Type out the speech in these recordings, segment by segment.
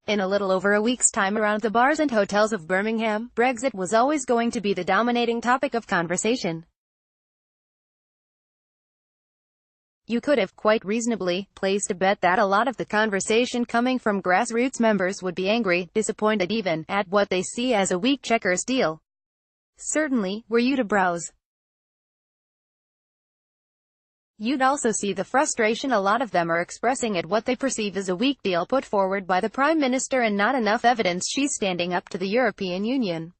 In a little over a week's time, around the bars and hotels of Birmingham, Brexit was always going to be the dominating topic of conversation. You could have quite reasonably placed a bet that a lot of the conversation coming from grassroots members would be angry, disappointed even, at what they see as a weak Chequers deal. Certainly, were you to browse, you'd also see the frustration a lot of them are expressing at what they perceive as a weak deal put forward by the Prime Minister and not enough evidence she's standing up to the European Union.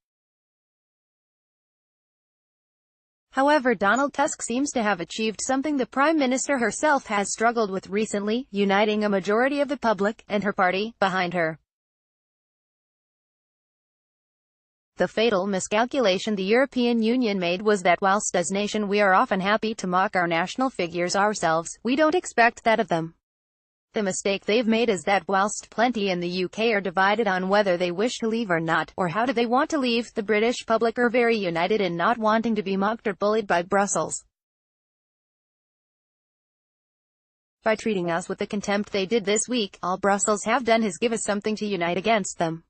However, Donald Tusk seems to have achieved something the Prime Minister herself has struggled with recently, uniting a majority of the public, and her party, behind her. The fatal miscalculation the European Union made was that whilst as nation we are often happy to mock our national figures ourselves, we don't expect that of them. The mistake they've made is that whilst plenty in the UK are divided on whether they wish to leave or not, or how do they want to leave, the British public are very united in not wanting to be mocked or bullied by Brussels. By treating us with the contempt they did this week, all Brussels have done is give us something to unite against them.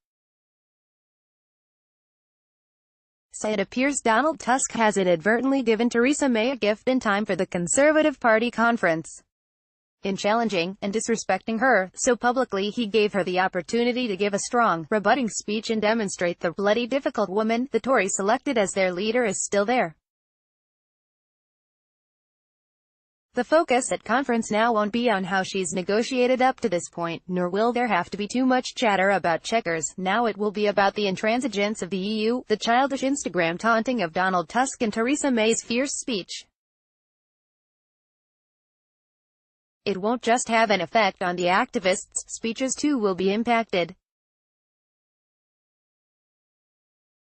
So it appears Donald Tusk has inadvertently given Theresa May a gift in time for the Conservative Party conference. In challenging and disrespecting her so publicly, he gave her the opportunity to give a strong, rebutting speech and demonstrate the bloody difficult woman the Tories selected as their leader is still there. The focus at conference now won't be on how she's negotiated up to this point, nor will there have to be too much chatter about Chequers. Now it will be about the intransigence of the EU, the childish Instagram taunting of Donald Tusk and Theresa May's fierce speech. It won't just have an effect on the activists, speeches too will be impacted.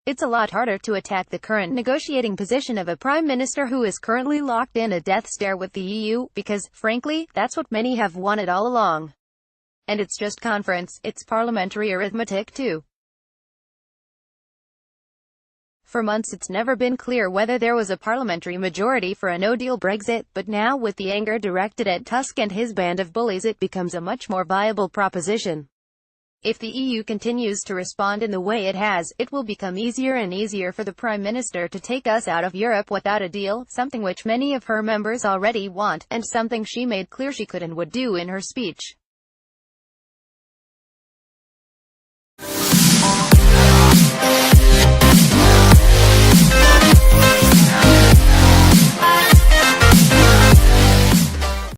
It's a lot harder to attack the current negotiating position of a prime minister who is currently locked in a death stare with the EU, because, frankly, that's what many have wanted all along. And it's just conference, it's parliamentary arithmetic too. For months it's never been clear whether there was a parliamentary majority for a no-deal Brexit, but now with the anger directed at Tusk and his band of bullies it becomes a much more viable proposition. If the EU continues to respond in the way it has, it will become easier and easier for the Prime Minister to take us out of Europe without a deal, something which many of her members already want, and something she made clear she could and would do in her speech.